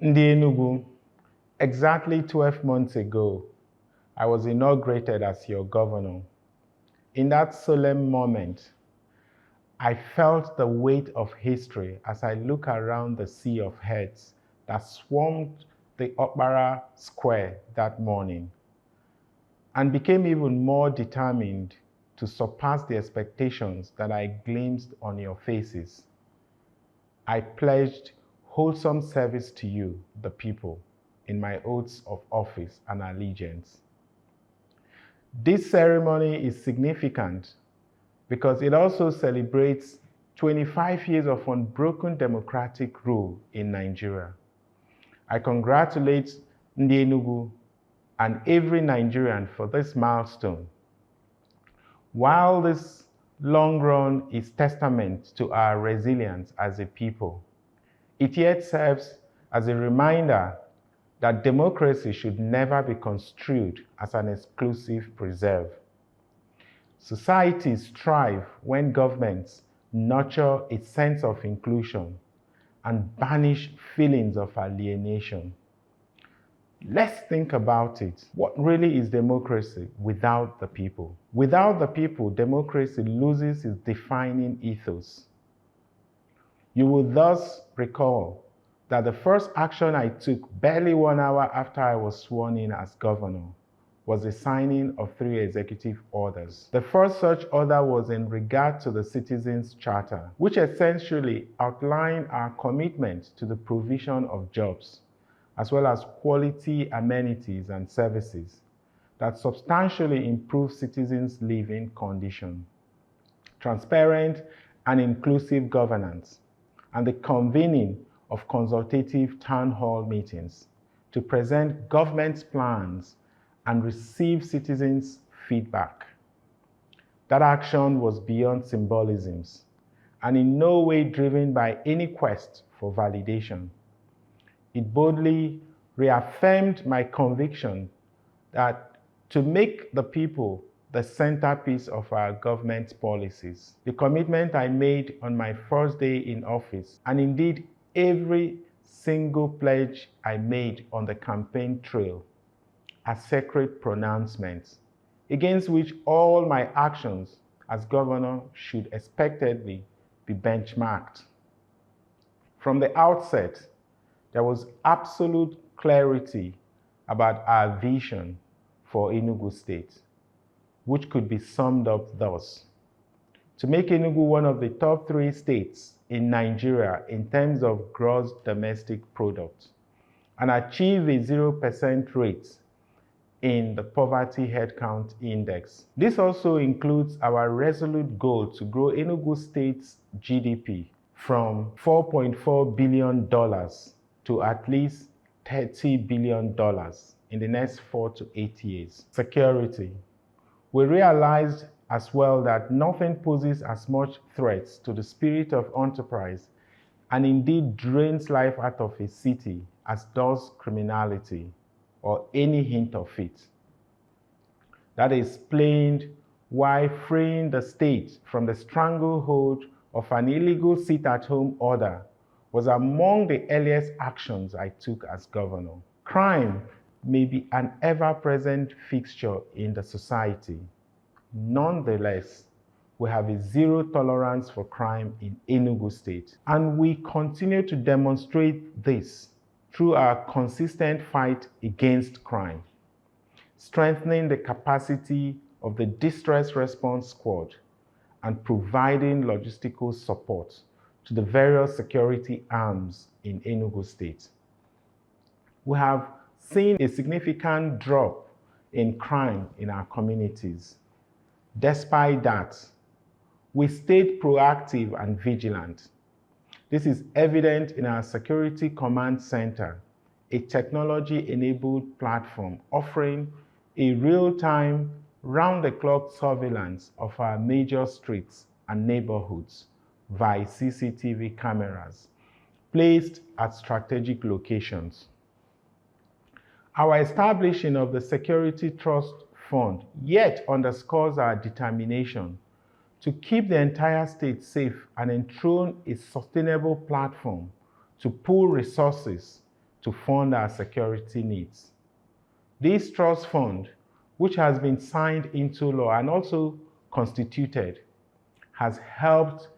Ndị Enugu, exactly 12 months ago, I was inaugurated as your governor. In that solemn moment, I felt the weight of history as I look around the sea of heads that swarmed the Okpara Square that morning, and became even more determined to surpass the expectations that I glimpsed on your faces. I pledged wholesome service to you, the people, in my oaths of office and allegiance. This ceremony is significant because it also celebrates 25 years of unbroken democratic rule in Nigeria. I congratulate Ndị Enugu and every Nigerian for this milestone. While this long run is testament to our resilience as a people, it yet serves as a reminder that democracy should never be construed as an exclusive preserve. Societies thrive when governments nurture a sense of inclusion and banish feelings of alienation. Let's think about it. What really is democracy without the people? Without the people, democracy loses its defining ethos. You will thus recall that the first action I took barely 1 hour after I was sworn in as governor was the signing of 3 executive orders. The first such order was in regard to the Citizens' Charter, which essentially outlined our commitment to the provision of jobs, as well as quality amenities and services that substantially improve citizens' living conditions, transparent and inclusive governance, and the convening of consultative town hall meetings to present government's plans and receive citizens' feedback. That action was beyond symbolisms and in no way driven by any quest for validation. It boldly reaffirmed my conviction that to make the people the centerpiece of our government policies. The commitment I made on my first day in office, and indeed every single pledge I made on the campaign trail, are sacred pronouncements against which all my actions as governor should expectedly be benchmarked. From the outset, there was absolute clarity about our vision for Enugu State, which could be summed up thus: to make Enugu one of the top 3 states in Nigeria in terms of gross domestic product, and achieve a 0% rate in the Poverty Headcount Index. This also includes our resolute goal to grow Enugu State's GDP from $4.4 billion to at least $30 billion in the next 4 to 8 years. Security. We realized as well that nothing poses as much threats to the spirit of enterprise and indeed drains life out of a city as does criminality or any hint of it. That explained why freeing the state from the stranglehold of an illegal sit-at-home order was among the earliest actions I took as governor. Crime may be an ever-present fixture in the society. Nonetheless, we have a zero tolerance for crime in Enugu State, and we continue to demonstrate this through our consistent fight against crime, strengthening the capacity of the Distress Response Squad, and providing logistical support to the various security arms in Enugu State. We have seen a significant drop in crime in our communities. Despite that, we stayed proactive and vigilant. This is evident in our Security Command Center, a technology-enabled platform offering a real-time, round-the-clock surveillance of our major streets and neighborhoods via CCTV cameras placed at strategic locations. Our establishing of the Security Trust Fund yet underscores our determination to keep the entire state safe and enthrone a sustainable platform to pool resources to fund our security needs. This trust fund, which has been signed into law and also constituted, has helped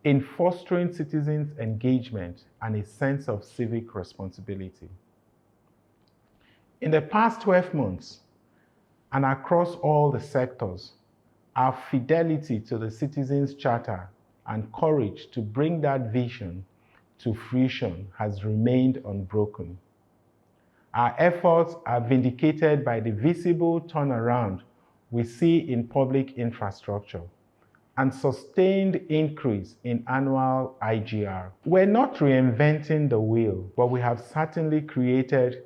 in fostering citizens' engagement and a sense of civic responsibility. In the past 12 months, and across all the sectors, our fidelity to the Citizens' Charter and courage to bring that vision to fruition has remained unbroken. Our efforts are vindicated by the visible turnaround we see in public infrastructure and sustained increase in annual IGR. We're not reinventing the wheel, but we have certainly created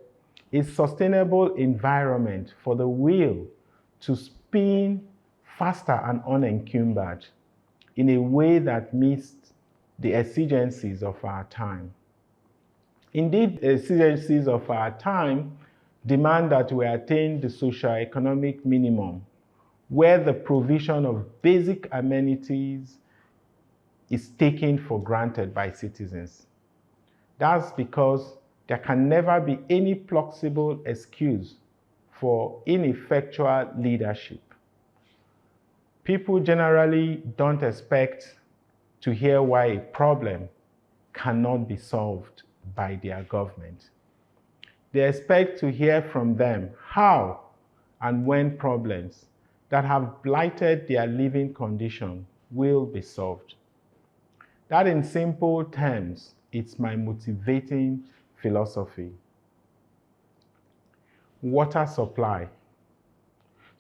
a sustainable environment for the wheel to spin faster and unencumbered in a way that meets the exigencies of our time. Indeed, the exigencies of our time demand that we attain the socio-economic minimum, where the provision of basic amenities is taken for granted by citizens. That's because there can never be any plausible excuse for ineffectual leadership. People generally don't expect to hear why a problem cannot be solved by their government. They expect to hear from them how and when problems that have blighted their living condition will be solved. That, in simple terms, is my motivating philosophy. Water supply.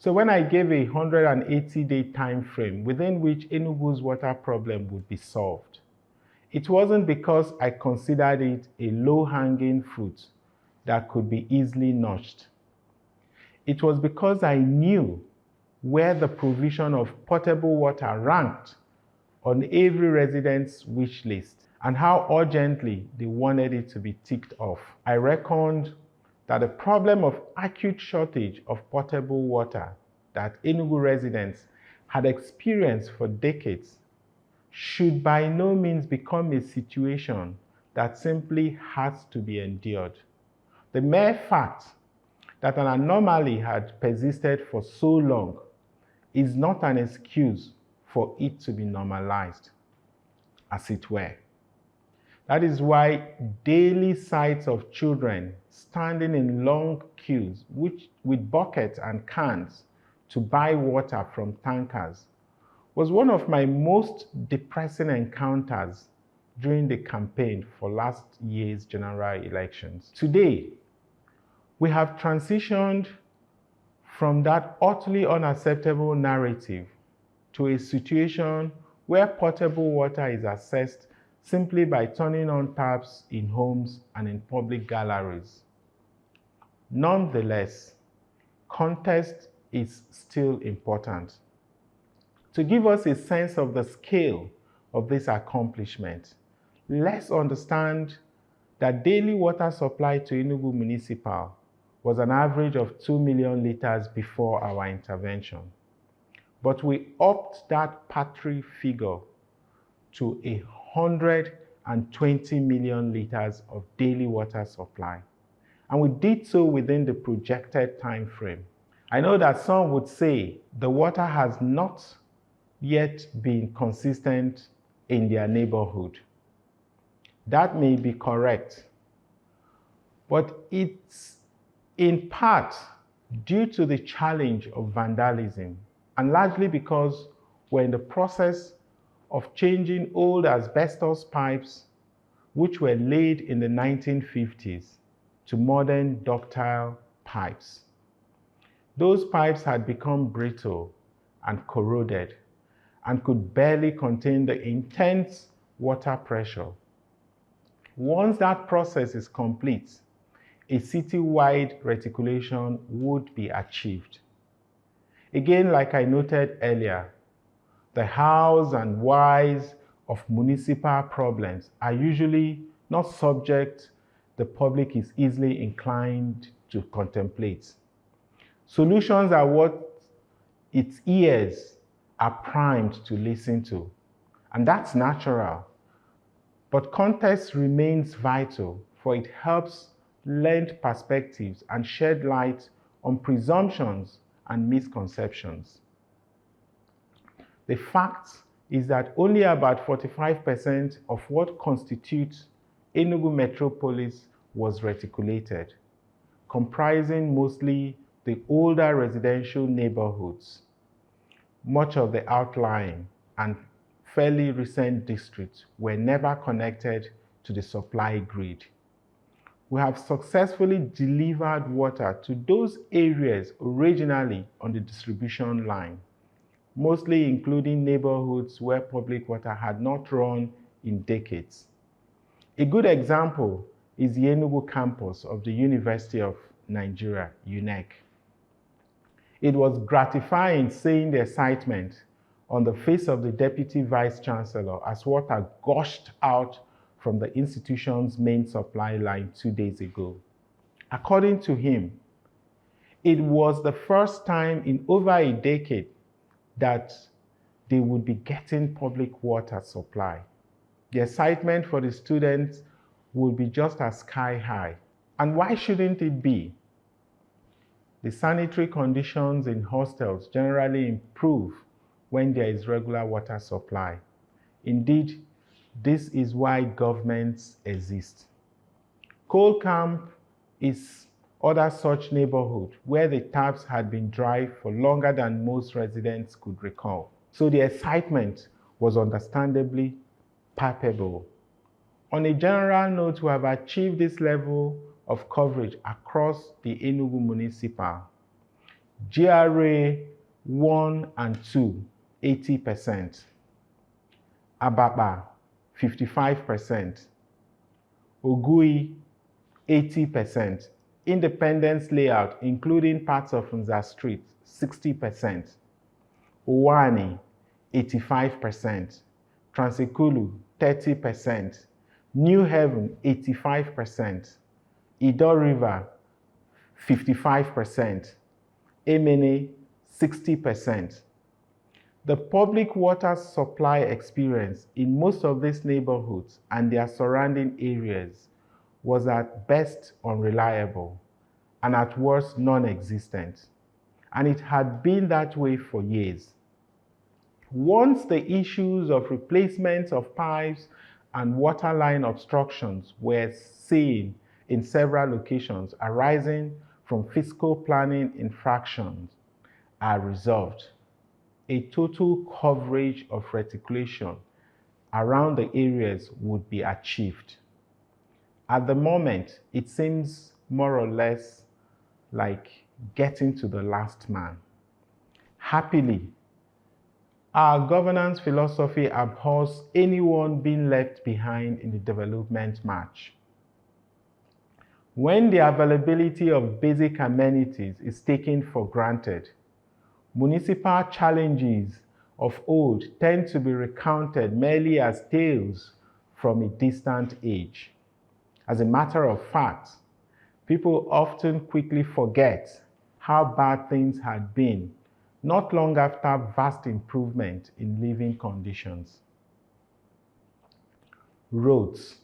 So when I gave a 180-day time frame within which Enugu's water problem would be solved, it wasn't because I considered it a low-hanging fruit that could be easily notched. It was because I knew where the provision of potable water ranked on every resident's wish list and how urgently they wanted it to be ticked off. I reckoned that the problem of acute shortage of potable water that Enugu residents had experienced for decades should by no means become a situation that simply has to be endured. The mere fact that an anomaly had persisted for so long is not an excuse for it to be normalized, as it were. That is why daily sights of children standing in long queues with buckets and cans to buy water from tankers was one of my most depressing encounters during the campaign for last year's general elections. Today, we have transitioned from that utterly unacceptable narrative to a situation where potable water is accessed simply by turning on taps in homes and in public galleries. Nonetheless, context is still important. To give us a sense of the scale of this accomplishment, let's understand that daily water supply to Enugu Municipal was an average of 2 million liters before our intervention. But we upped that paltry figure to 120 million liters of daily water supply. And we did so within the projected time frame. I know that some would say the water has not yet been consistent in their neighborhood. That may be correct, but it's in part due to the challenge of vandalism, and largely because we're in the process of changing old asbestos pipes which were laid in the 1950s to modern ductile pipes. Those pipes had become brittle and corroded and could barely contain the intense water pressure. Once that process is complete, a city-wide reticulation would be achieved. Again, like I noted earlier, the hows and whys of municipal problems are usually not subject the public is easily inclined to contemplate. Solutions are what its ears are primed to listen to, and that's natural. But context remains vital, for it helps lent perspectives and shed light on presumptions and misconceptions. The fact is that only about 45% of what constitutes Enugu metropolis was reticulated, comprising mostly the older residential neighborhoods. Much of the outlying and fairly recent districts were never connected to the supply grid. We have successfully delivered water to those areas originally on the distribution line, mostly including neighborhoods where public water had not run in decades. A good example is the Enugu campus of the University of Nigeria, UNEC. It was gratifying seeing the excitement on the face of the Deputy Vice Chancellor as water gushed out from the institution's main supply line 2 days ago. According to him, it was the first time in over a decade that they would be getting public water supply. The excitement for the students would be just as sky high. And why shouldn't it be? The sanitary conditions in hostels generally improve when there is regular water supply. Indeed, this is why governments exist. Coal Camp is other such neighborhood where the taps had been dry for longer than most residents could recall. So the excitement was understandably palpable. On a general note, we have achieved this level of coverage across the Enugu Municipal. GRA 1 and 2, 80%. Ababa, 55%. Ogui, 80%. Independence Layout, including parts of Nza Street, 60%. Owani, 85%. Transekulu, 30%. New Haven, 85%. Ido River, 55%. Emene, 60%. The public water supply experience in most of these neighborhoods and their surrounding areas was at best unreliable and at worst non-existent. And it had been that way for years. Once the issues of replacement of pipes and water line obstructions were seen in several locations arising from fiscal planning infractions are resolved, a total coverage of reticulation around the areas would be achieved. At the moment, it seems more or less like getting to the last man. Happily, our governance philosophy abhors anyone being left behind in the development march. When the availability of basic amenities is taken for granted, municipal challenges of old tend to be recounted merely as tales from a distant age. As a matter of fact, people often quickly forget how bad things had been not long after vast improvement in living conditions. Roads.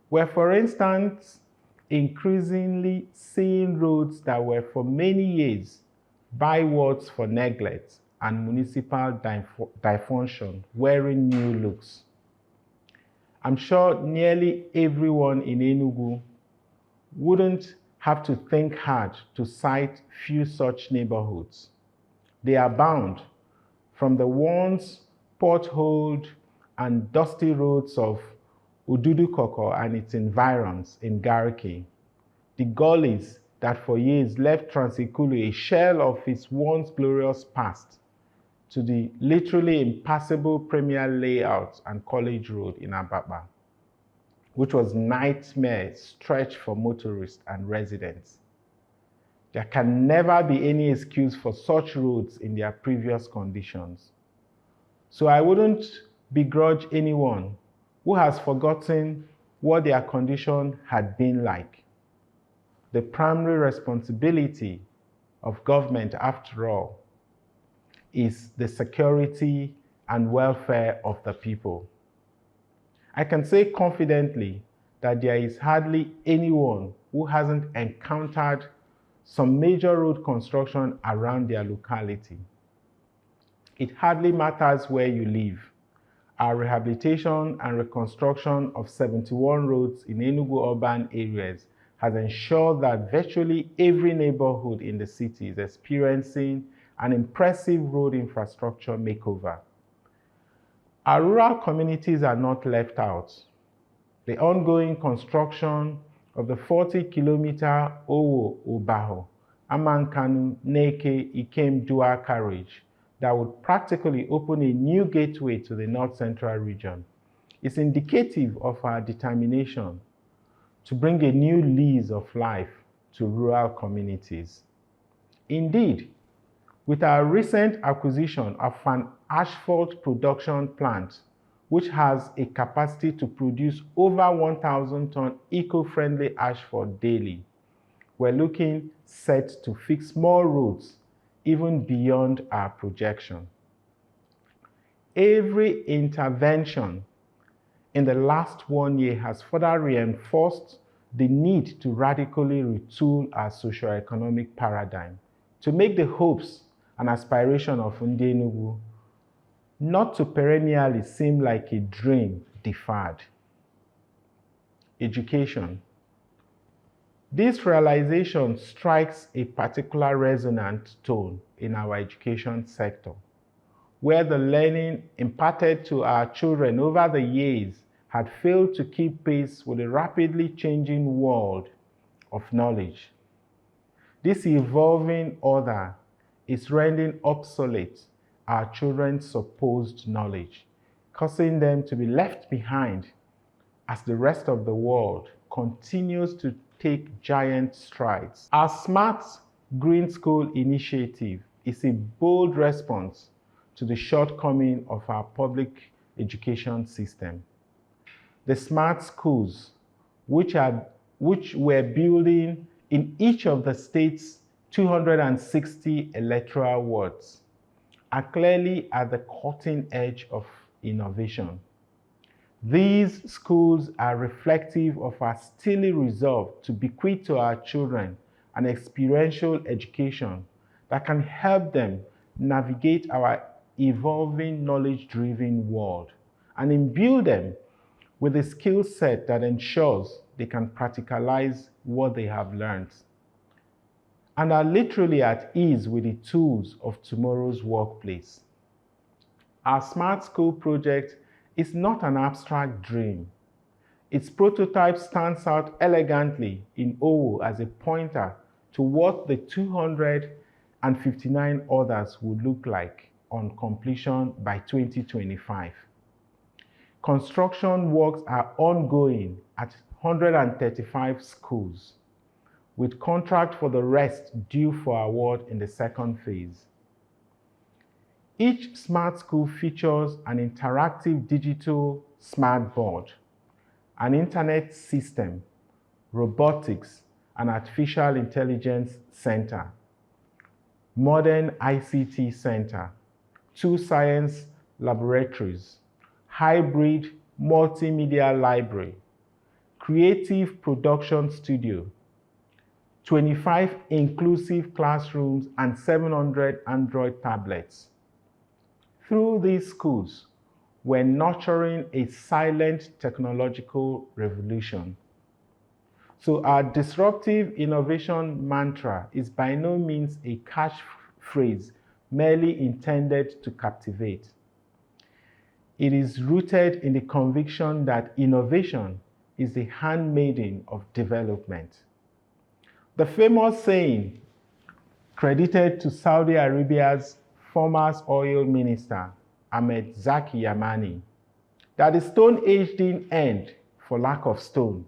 We're, for instance, increasingly seeing roads that were for many years bywords for neglect and municipal dysfunction wearing new looks. I'm sure nearly everyone in Enugu wouldn't have to think hard to cite few such neighborhoods. They abound, from the once potholed and dusty roads of Ududukoko and its environs in Gariki, the gullies that for years left Transekulu a shell of its once glorious past, to the literally impassable Premier Layout and College Road in Ababa, which was nightmare stretch for motorists and residents. There can never be any excuse for such roads in their previous conditions. So I wouldn't begrudge anyone who has forgotten what their condition had been like. The primary responsibility of government, after all, is the security and welfare of the people. I can say confidently that there is hardly anyone who hasn't encountered some major road construction around their locality. It hardly matters where you live. Our rehabilitation and reconstruction of 71 roads in Enugu urban areas has ensured that virtually every neighborhood in the city is experiencing an impressive road infrastructure makeover. Our rural communities are not left out. The ongoing construction of the 40-kilometer Owo-Obaho, Amankanu-Neke-Ikem dual carriage that would practically open a new gateway to the North Central region is indicative of our determination to bring a new lease of life to rural communities. Indeed, with our recent acquisition of an asphalt production plant, which has a capacity to produce over 1,000 ton eco-friendly asphalt daily, we're looking set to fix more roads even beyond our projection. Every intervention in the last 1 year has further reinforced the need to radically retool our socio-economic paradigm to make the hopes and aspiration of Ndi Enugu not to perennially seem like a dream deferred. Education. This realization strikes a particular resonant tone in our education sector, where the learning imparted to our children over the years had failed to keep pace with the rapidly changing world of knowledge. This evolving order is rendering obsolete our children's supposed knowledge, causing them to be left behind as the rest of the world continues to take giant strides. Our Smart Green School initiative is a bold response to the shortcoming of our public education system. The smart schools, which we're building in each of the state's 260 electoral wards, are clearly at the cutting edge of innovation. These schools are reflective of our steely resolve to bequeath to our children an experiential education that can help them navigate our evolving knowledge-driven world and imbue them with a skill set that ensures they can practicalize what they have learned and are literally at ease with the tools of tomorrow's workplace. Our Smart School project is not an abstract dream. Its prototype stands out elegantly in Owo as a pointer to what the 259 others would look like on completion by 2025. Construction works are ongoing at 135 schools, with contract for the rest due for award in the second phase. Each smart school features an interactive digital smart board, an internet system, robotics, and artificial intelligence center, modern ICT center, 2 science laboratories, hybrid multimedia library, creative production studio, 25 inclusive classrooms, and 700 Android tablets. Through these schools, we're nurturing a silent technological revolution. So our disruptive innovation mantra is by no means a catchphrase merely intended to captivate. It is rooted in the conviction that innovation is the handmaiden of development. The famous saying, credited to Saudi Arabia's former oil minister, Ahmed Zaki Yamani, that the stone age didn't end for lack of stone,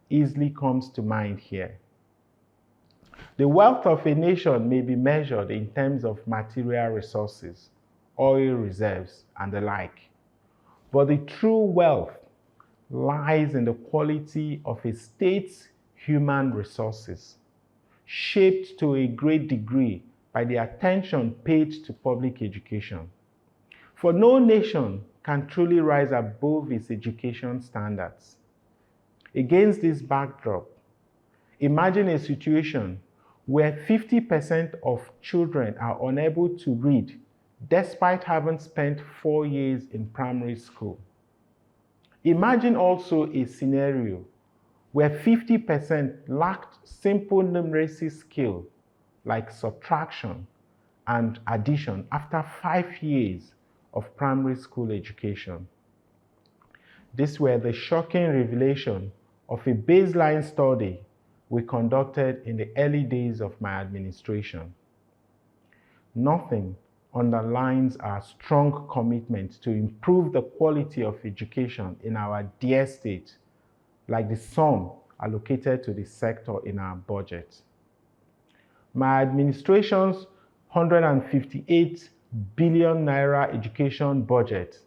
easily comes to mind here. The wealth of a nation may be measured in terms of material resources, oil reserves, and the like. But the true wealth lies in the quality of a state's human resources, shaped to a great degree by the attention paid to public education. For no nation can truly rise above its education standards. Against this backdrop, Imagine a situation where 50% of children are unable to read despite having spent 4 years in primary school. Imagine also a scenario where 50% lacked simple numeracy skill like subtraction and addition after 5 years of primary school education. These were the shocking revelation of a baseline study we conducted in the early days of my administration. Nothing underlines our strong commitment to improve the quality of education in our dear state, like the sum allocated to the sector in our budget. My administration's 158 billion naira education budget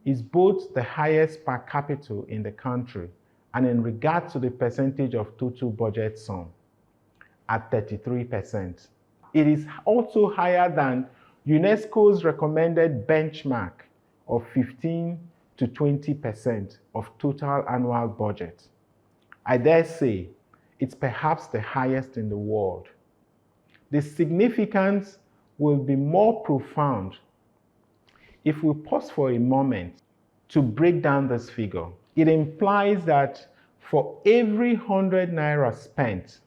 is both the highest per capita in the country and in regard to the percentage of total budget sum at 33%. It is also higher than UNESCO's recommended benchmark of 15 to 20% of total annual budget. I dare say it's perhaps the highest in the world. The significance will be more profound if we pause for a moment to break down this figure. It implies that for every 100 naira spent,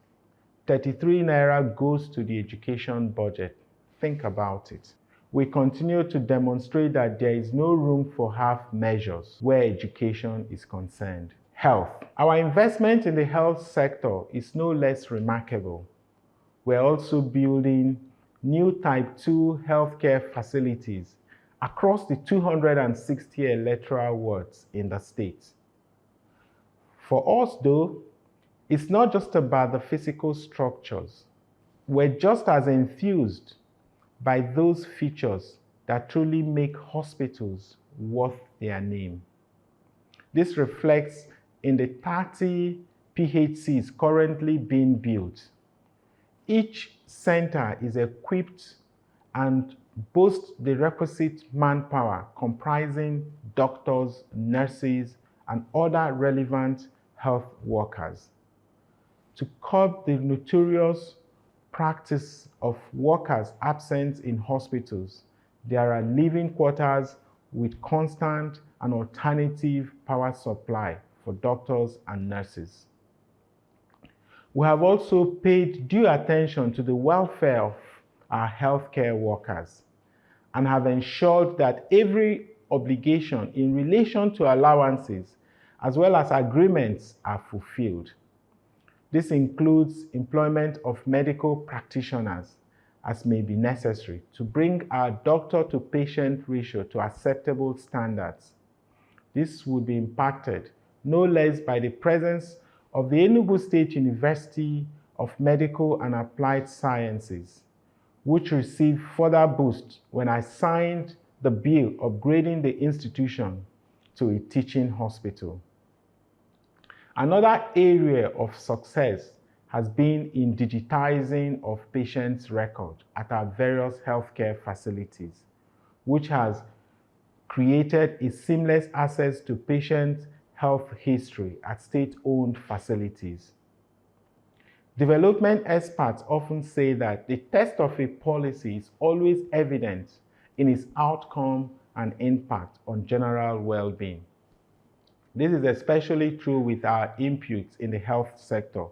33 naira goes to the education budget. Think about it. We continue to demonstrate that there is no room for half measures where education is concerned. Health. Our investment in the health sector is no less remarkable. We're also building new Type 2 healthcare facilities across the 260 electoral wards in the state. For us, though, it's not just about the physical structures. We're just as enthused by those features that truly make hospitals worth their name. This reflects in the 30 PHCs currently being built. Each center is equipped and boasts the requisite manpower comprising doctors, nurses, and other relevant health workers. To curb the notorious practice of workers absent in hospitals, there are living quarters with constant and alternative power supply for doctors and nurses. We have also paid due attention to the welfare of our healthcare workers and have ensured that every obligation in relation to allowances as well as agreements are fulfilled. This includes employment of medical practitioners as may be necessary to bring our doctor-to-patient ratio to acceptable standards. This would be impacted no less by the presence of the Enugu State University of Medical and Applied Sciences, which received further boost when I signed the bill upgrading the institution to a teaching hospital. Another area of success has been in digitizing of patients' records at our various healthcare facilities, which has created a seamless access to patient health history at state-owned facilities. Development experts often say that the test of a policy is always evident in its outcome and impact on general well-being. This is especially true with our inputs in the health sector,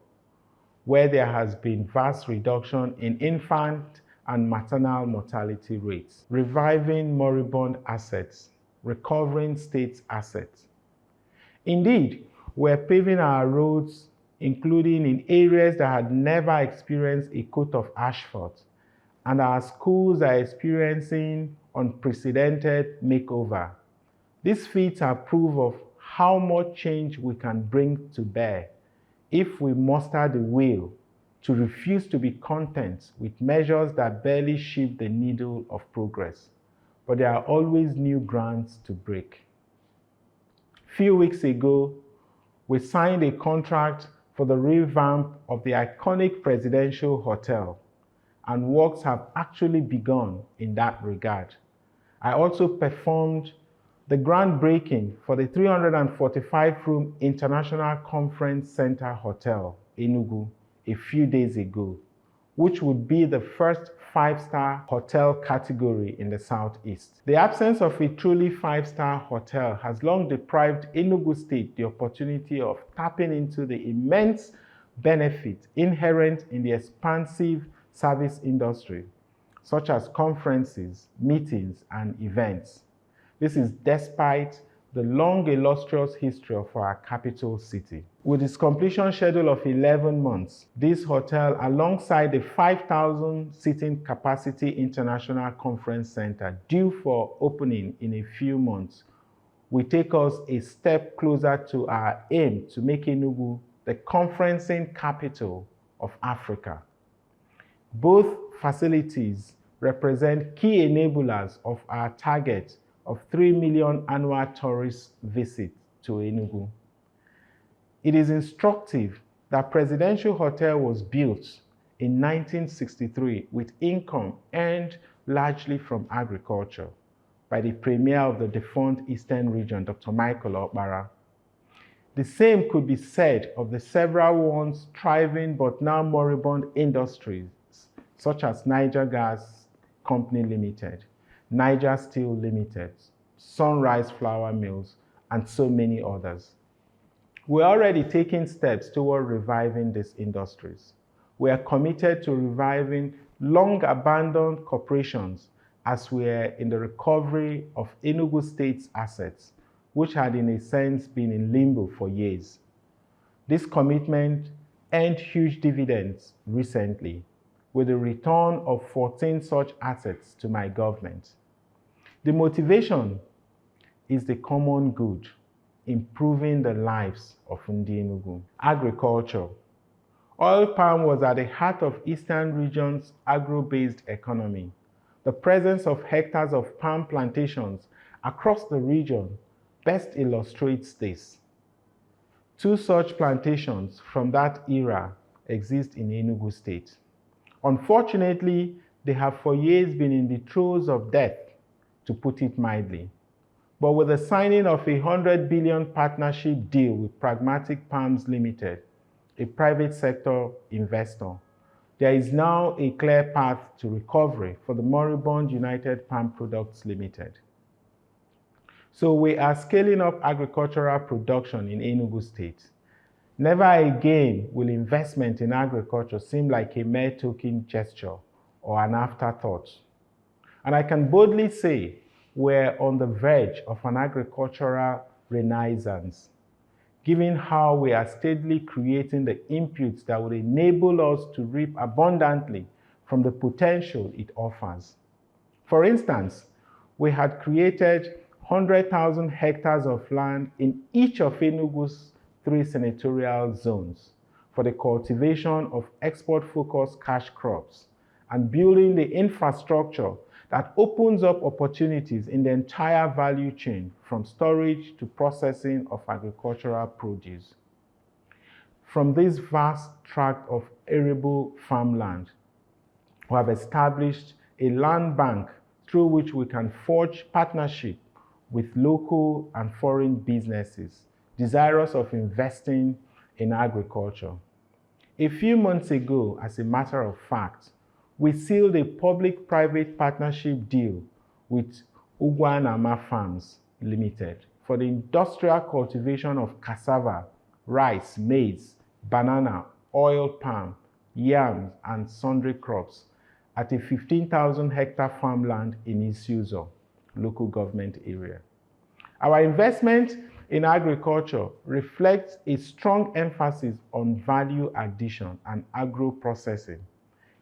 where there has been vast reduction in infant and maternal mortality rates, reviving moribund assets, recovering state assets. Indeed, we're paving our roads, including in areas that had never experienced a coat of asphalt, and our schools are experiencing unprecedented makeover. These feats are proof of how much change we can bring to bear if we muster the will to refuse to be content with measures that barely shift the needle of progress. But there are always new grounds to break. A few weeks ago, we signed a contract for the revamp of the iconic presidential hotel, and works have actually begun in that regard. I also performed the groundbreaking for the 345-room International Conference Center Hotel, Enugu, a few days ago, which would be the first 5-star hotel category in the Southeast. The absence of a truly 5-star hotel has long deprived Enugu State the opportunity of tapping into the immense benefit inherent in the expansive service industry, such as conferences, meetings, and events. This is despite the long illustrious history of our capital city. With its completion schedule of 11 months, this hotel, alongside the 5,000 seating capacity International Conference Center due for opening in a few months, will take us a step closer to our aim to make Enugu the conferencing capital of Africa. Both facilities represent key enablers of our target of 3 million annual tourist visits to Enugu. It is instructive that Presidential Hotel was built in 1963 with income earned largely from agriculture by the Premier of the defunct Eastern Region, Dr. Michael Okpara. The same could be said of the several once thriving but now moribund industries such as Niger Gas Company Limited, Niger Steel Limited, Sunrise Flour Mills, and so many others. We're already taking steps toward reviving these industries. We are committed to reviving long-abandoned corporations as we are in the recovery of Enugu State's assets, which had in a sense been in limbo for years. This commitment earned huge dividends recently, with the return of 14 such assets to my government. The motivation is the common good, improving the lives of Ndi Enugu. Agriculture. Oil palm was at the heart of Eastern Region's agro-based economy. The presence of hectares of palm plantations across the region best illustrates this. 2 such plantations from that era exist in Enugu State. Unfortunately, they have for years been in the throes of death, to put it mildly. But with the signing of a 100 billion partnership deal with Pragmatic Palms Limited, a private sector investor, there is now a clear path to recovery for the moribund United Palm Products Limited. So we are scaling up agricultural production in Enugu State. Never again will investment in agriculture seem like a mere token gesture or an afterthought. And I can boldly say we're on the verge of an agricultural renaissance, given how we are steadily creating the inputs that would enable us to reap abundantly from the potential it offers. For instance, we had created 100,000 hectares of land in each of Enugu's 3 senatorial zones for the cultivation of export-focused cash crops and building the infrastructure that opens up opportunities in the entire value chain from storage to processing of agricultural produce. From this vast tract of arable farmland, we have established a land bank through which we can forge partnership with local and foreign businesses desirous of investing in agriculture. A few months ago, as a matter of fact, we sealed a public-private partnership deal with Ugwanama Farms Limited for the industrial cultivation of cassava, rice, maize, banana, oil palm, yams, and sundry crops at a 15,000 hectare farmland in Isuzo local government area. Our investment in agriculture reflects a strong emphasis on value addition and agro-processing,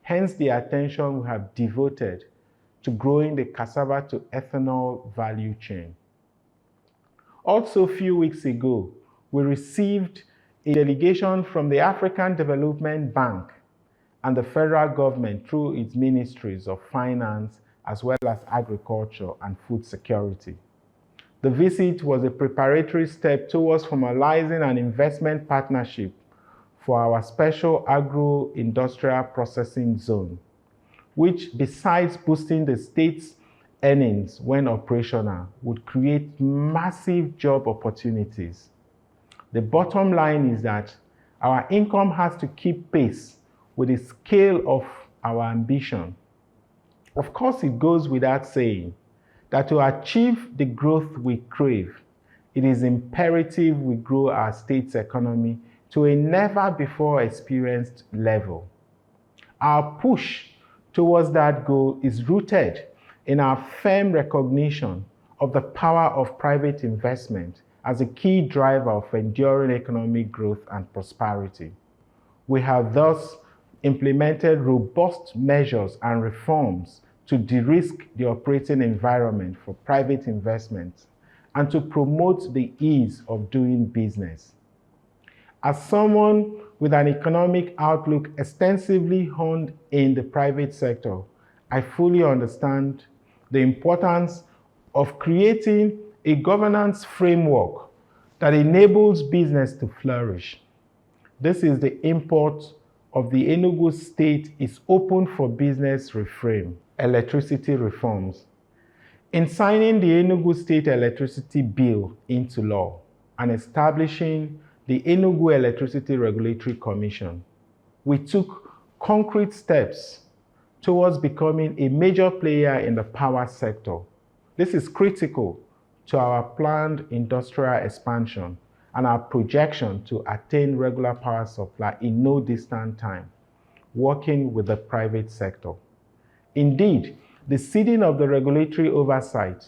hence the attention we have devoted to growing the cassava to ethanol value chain. Also, a few weeks ago, we received a delegation from the African Development Bank and the federal government through its ministries of finance as well as agriculture and food security. The visit was a preparatory step towards formalizing an investment partnership for our special agro-industrial processing zone, which, besides boosting the state's earnings when operational, would create massive job opportunities. The bottom line is that Our income has to keep pace with the scale of our ambition. Of course, it goes without saying that to achieve the growth we crave, it is imperative we grow our state's economy to a never-before experienced level. Our push towards that goal is rooted in our firm recognition of the power of private investment as a key driver of enduring economic growth and prosperity. We have thus implemented robust measures and reforms to de-risk the operating environment for private investment and to promote the ease of doing business. As someone with an economic outlook extensively honed in the private sector, I fully understand the importance of creating a governance framework that enables business to flourish. This is the import of the Enugu State is open for business reframe, electricity reforms. In signing the Enugu State Electricity Bill into law and establishing the Enugu Electricity Regulatory Commission, we took concrete steps towards becoming a major player in the power sector. This is critical to our planned industrial expansion and our projection to attain regular power supply in no distant time, working with the private sector. Indeed, the ceding of the regulatory oversight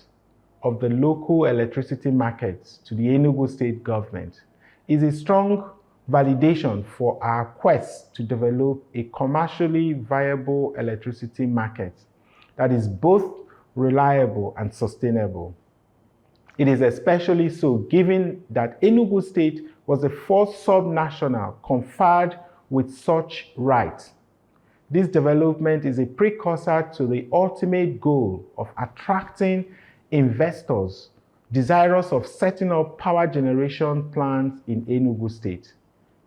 of the local electricity markets to the Enugu State government is a strong validation for our quest to develop a commercially viable electricity market that is both reliable and sustainable. It is especially so given that Enugu State was the first subnational conferred with such rights. This development is a precursor to the ultimate goal of attracting investors desirous of setting up power generation plants in Enugu State,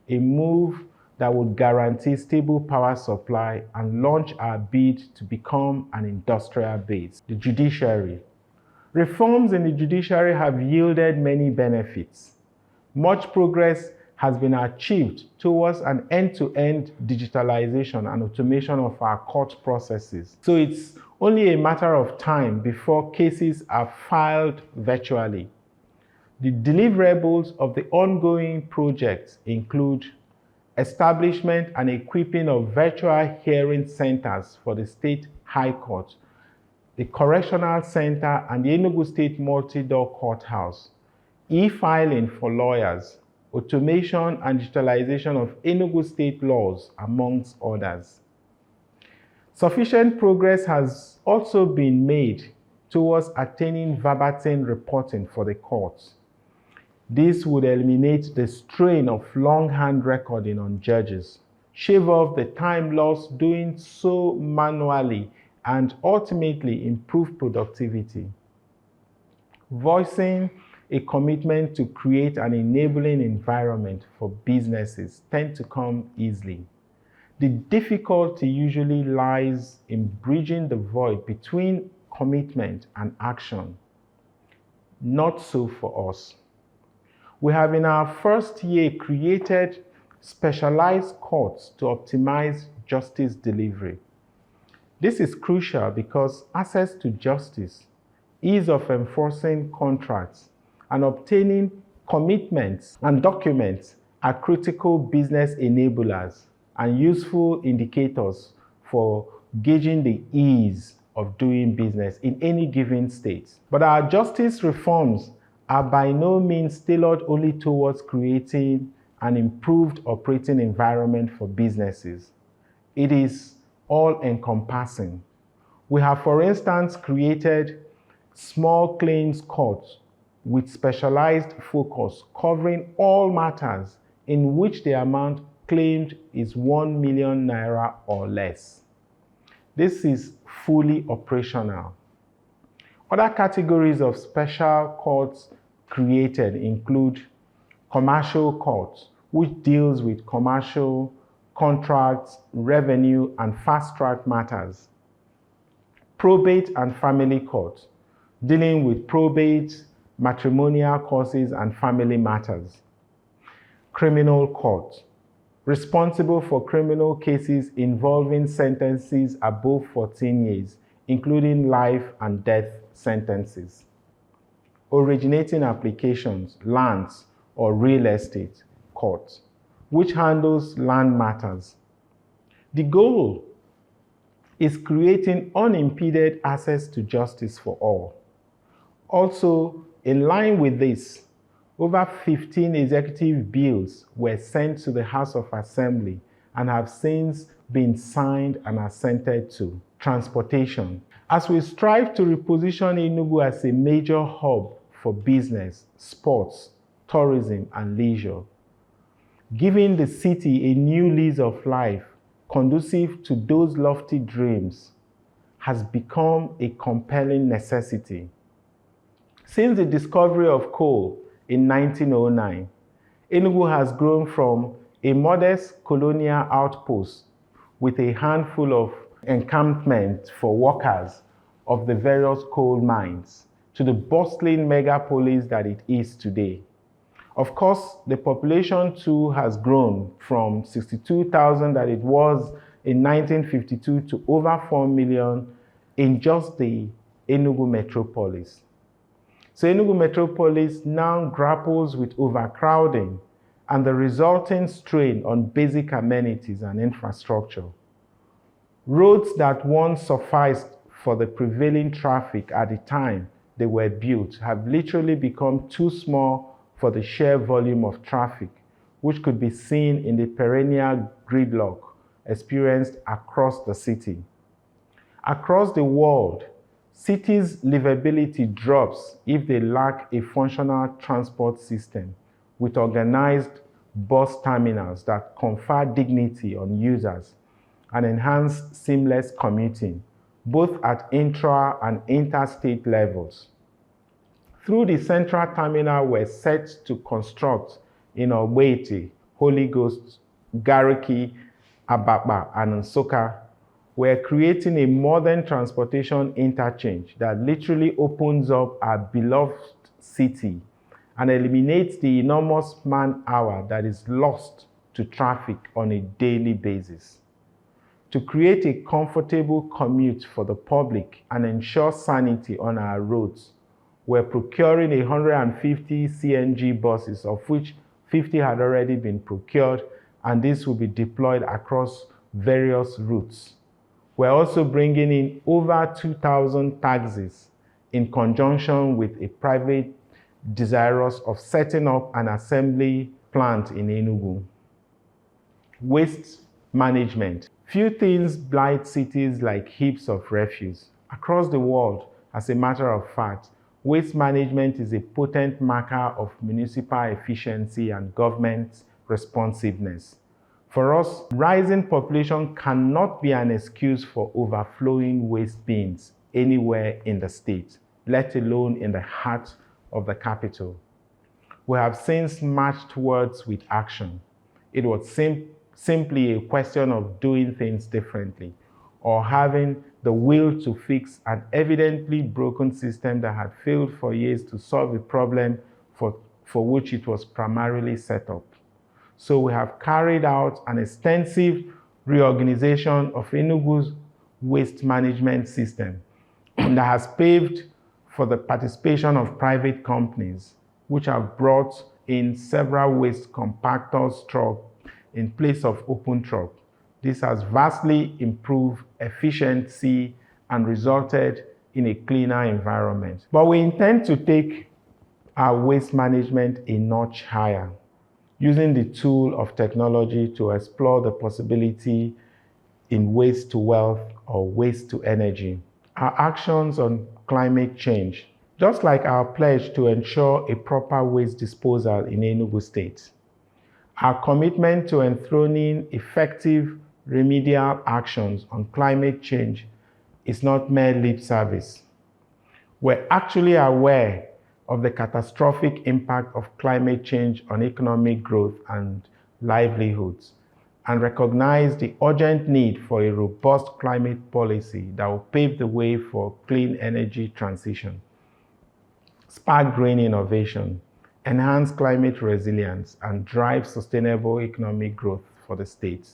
a move that would guarantee stable power supply and launch our bid to become an industrial base. The judiciary. Reforms in the judiciary have yielded many benefits. Much progress has been achieved towards an end-to-end digitalization and automation of our court processes. So it's only a matter of time before cases are filed virtually. The deliverables of the ongoing projects include establishment and equipping of virtual hearing centers for the State High Court, the Correctional Center, and the Enugu State Multi-Door Courthouse, e-filing for lawyers, automation and digitalization of Enugu State laws, amongst others. Sufficient progress has also been made towards attaining verbatim reporting for the courts. This would eliminate the strain of longhand recording on judges, shave off the time lost doing so manually, and ultimately improve productivity. Voicing a commitment to create an enabling environment for businesses tend to come easily. The difficulty usually lies in bridging the void between commitment and action. Not so for us. We have in our first year created specialized courts to optimize justice delivery. This is crucial because access to justice, ease of enforcing contracts, and obtaining commitments and documents are critical business enablers and useful indicators for gauging the ease of doing business in any given state. But our justice reforms are by no means tailored only towards creating an improved operating environment for businesses. It is all-encompassing. We have, for instance, created small claims courts with specialized focus covering all matters in which the amount claimed is 1 million naira or less. This is fully operational. Other categories of special courts created include commercial courts, which deals with commercial contracts, revenue, and fast-track matters. Probate and family court, dealing with probate, matrimonial causes, and family matters. Criminal court, responsible for criminal cases involving sentences above 14 years, including life and death sentences. Originating applications, lands, or real estate court, which handles land matters. The goal is creating unimpeded access to justice for all. Also, in line with this, over 15 executive bills were sent to the House of Assembly and have since been signed and assented to. Transportation. As we strive to reposition Enugu as a major hub for business, sports, tourism, and leisure, giving the city a new lease of life conducive to those lofty dreams has become a compelling necessity. Since the discovery of coal in 1909, Enugu has grown from a modest colonial outpost with a handful of encampments for workers of the various coal mines to the bustling megapolis that it is today. Of course, the population too has grown from 62,000 that it was in 1952 to over 4 million in just the Enugu metropolis. So Enugu metropolis now grapples with overcrowding and the resulting strain on basic amenities and infrastructure. Roads that once sufficed for the prevailing traffic at the time they were built have literally become too small for the sheer volume of traffic, which could be seen in the perennial gridlock experienced across the city. Across the world, cities' livability drops if they lack a functional transport system with organized bus terminals that confer dignity on users and enhance seamless commuting, both at intra and interstate levels. Through the central terminal we're set to construct in Ogbete, Holy Ghost, Gariki, Ababa, and Nsukka, we're creating a modern transportation interchange that literally opens up our beloved city and eliminates the enormous man-hour that is lost to traffic on a daily basis. To create a comfortable commute for the public and ensure sanity on our roads, we're procuring 150 CNG buses, of which 50 had already been procured, and this will be deployed across various routes. We're also bringing in over 2,000 taxis in conjunction with a private desirous of setting up an assembly plant in Enugu. Waste management. Few things blight cities like heaps of refuse. Across the world, as a matter of fact, waste management is a potent marker of municipal efficiency and government responsiveness. For us, rising population cannot be an excuse for overflowing waste bins anywhere in the state, let alone in the heart of the capital. We have since marched towards with action. It was simply a question of doing things differently or having the will to fix an evidently broken system that had failed for years to solve a problem for which it was primarily set up. So we have carried out an extensive reorganization of Enugu's waste management system that has paved for the participation of private companies, which have brought in several waste compactors trucks in place of open truck. This has vastly improved efficiency and resulted in a cleaner environment. But we intend to take our waste management a notch higher, using the tool of technology to explore the possibility in waste to wealth or waste to energy. Our actions on climate change, just like our pledge to ensure a proper waste disposal in Enugu State. Our commitment to enthroning effective remedial actions on climate change is not mere lip service. We're actually aware of the catastrophic impact of climate change on economic growth and livelihoods, and recognize the urgent need for a robust climate policy that will pave the way for clean energy transition, spark green innovation, enhance climate resilience, and drive sustainable economic growth for the state,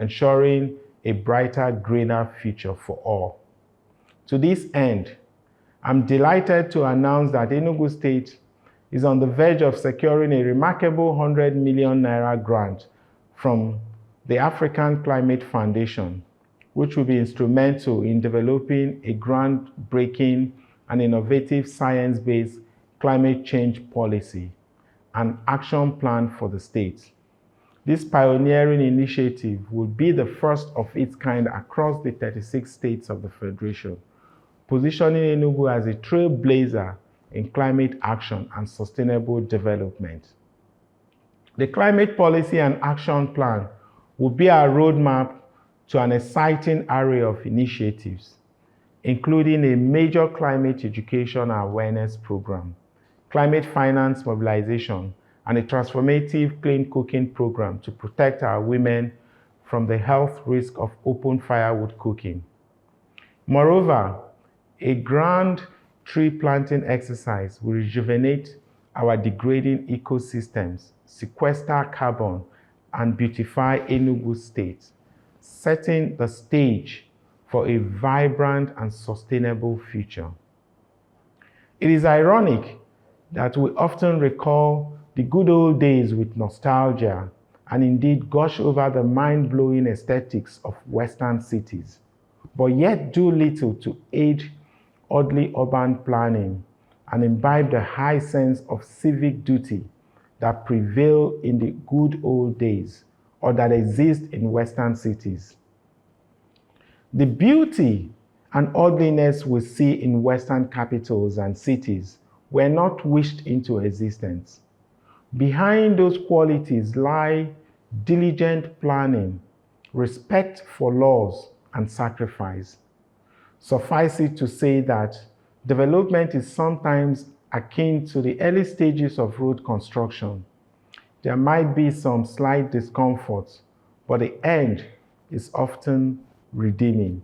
ensuring a brighter, greener future for all. To this end, I'm delighted to announce that Enugu State is on the verge of securing a remarkable 100 million naira grant from the African Climate Foundation, which will be instrumental in developing a groundbreaking and innovative science-based climate change policy and action plan for the state. This pioneering initiative will be the first of its kind across the 36 states of the Federation, positioning Enugu as a trailblazer in climate action and sustainable development. The Climate Policy and Action Plan will be a roadmap to an exciting array of initiatives, including a major climate education and awareness program, climate finance mobilization, and a transformative clean cooking program to protect our women from the health risk of open firewood cooking. Moreover, a grand tree planting exercise will rejuvenate our degrading ecosystems, sequester carbon, and beautify Enugu State, setting the stage for a vibrant and sustainable future. It is ironic that we often recall the good old days with nostalgia and indeed gush over the mind-blowing aesthetics of Western cities, but yet do little to aid orderly urban planning and imbibe the high sense of civic duty that prevail in the good old days or that exist in Western cities. The beauty and orderliness we see in Western capitals and cities were not wished into existence. Behind those qualities lie diligent planning, respect for laws, and sacrifice. Suffice it to say that development is sometimes akin to the early stages of road construction. There might be some slight discomfort, but the end is often redeeming.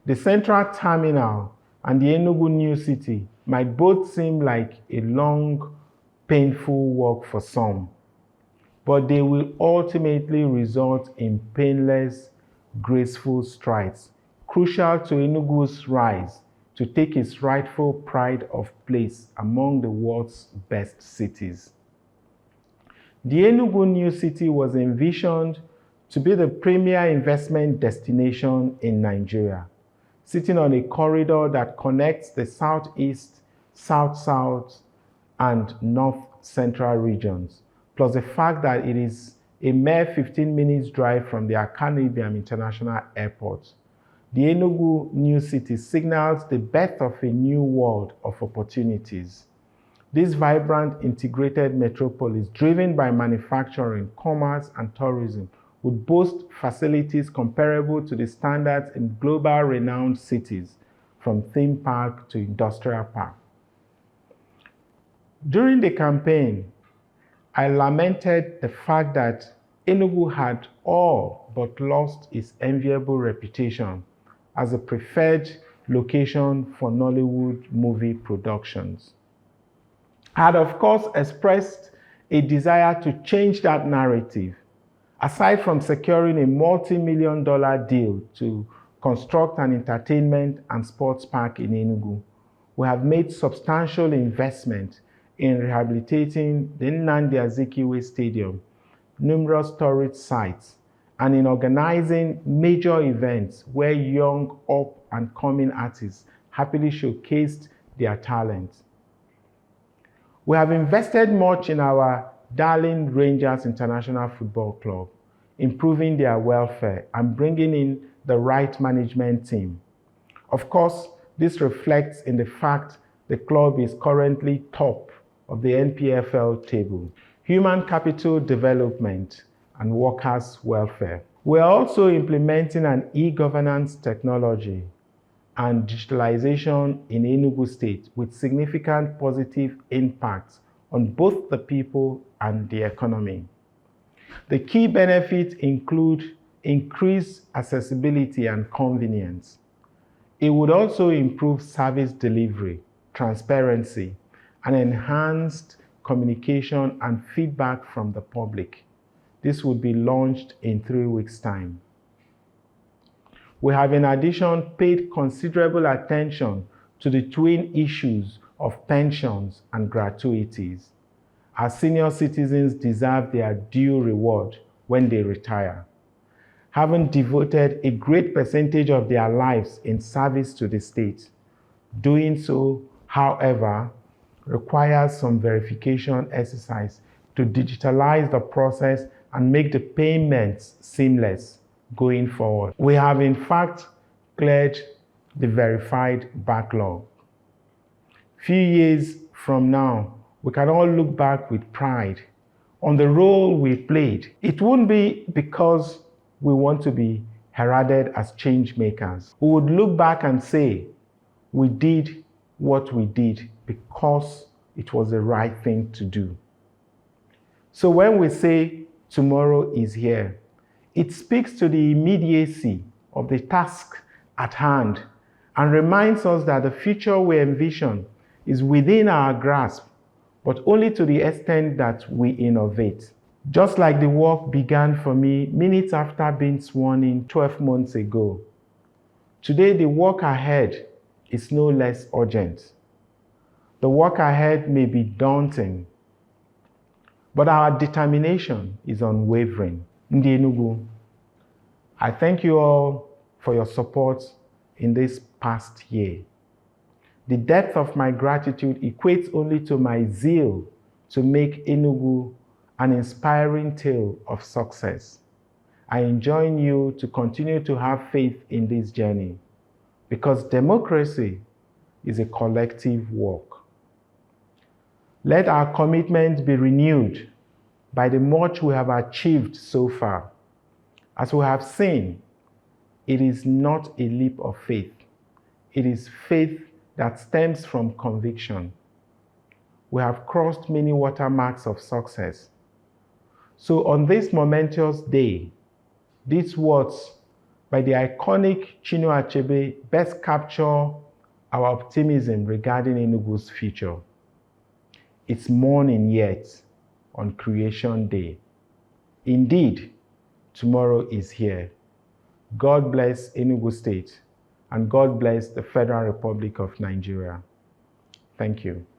The Central Terminal and the Enugu New City might both seem like a long, painful walk for some, but they will ultimately result in painless, graceful strides, crucial to Enugu's rise to take its rightful pride of place among the world's best cities. The Enugu New City was envisioned to be the premier investment destination in Nigeria, sitting on a corridor that connects the southeast, south-south, and north-central regions, plus the fact that it is a mere 15 minutes drive from the Akanu Ibiam International Airport. The Enugu New City signals the birth of a new world of opportunities. This vibrant, integrated metropolis, driven by manufacturing, commerce, and tourism, would boast facilities comparable to the standards in global renowned cities, from theme park to industrial park. During the campaign, I lamented the fact that Enugu had all but lost its enviable reputation as a preferred location for Nollywood movie productions. I had, of course, expressed a desire to change that narrative. Aside from securing a multi-million-dollar deal to construct an entertainment and sports park in Enugu, we have made substantial investment in rehabilitating the Nnamdi Azikiwe Stadium, numerous tourist sites, and in organizing major events where young up-and-coming artists happily showcased their talents. We have invested much in our darling Rangers International Football Club, improving their welfare and bringing in the right management team. Of course, this reflects in the fact the club is currently top of the NPFL table. Human capital development and workers' welfare. We are also implementing an e-governance technology and digitalization in Enugu State with significant positive impacts on both the people and the economy. The key benefits include increased accessibility and convenience. It would also improve service delivery, transparency, and enhanced communication and feedback from the public. This would be launched in 3 weeks' time. We have in addition paid considerable attention to the twin issues of pensions and gratuities. Our senior citizens deserve their due reward when they retire. Having devoted a great percentage of their lives in service to the state, doing so, however, requires some verification exercise to digitalize the process and make the payments seamless going forward. We have in fact cleared the verified backlog. Few years from now, we can all look back with pride on the role we played. It wouldn't be because we want to be heralded as change makers. We would look back and say, we did what we did because it was the right thing to do. So when we say tomorrow is here, it speaks to the immediacy of the task at hand and reminds us that the future we envision is within our grasp, but only to the extent that we innovate. Just like the work began for me minutes after being sworn in 12 months ago, today the work ahead is no less urgent. The work ahead may be daunting, but our determination is unwavering. Ndi Enugu, I thank you all for your support in this past year. The depth of my gratitude equates only to my zeal to make Enugu an inspiring tale of success. I enjoin you to continue to have faith in this journey, because democracy is a collective work. Let our commitment be renewed by the much we have achieved so far. As we have seen, it is not a leap of faith. It is faith that stems from conviction. We have crossed many watermarks of success. So on this momentous day, these words by the iconic Chinua Achebe best capture our optimism regarding Enugu's future. It's morning yet on Creation Day. Indeed, tomorrow is here. God bless Enugu State, and God bless the Federal Republic of Nigeria. Thank you.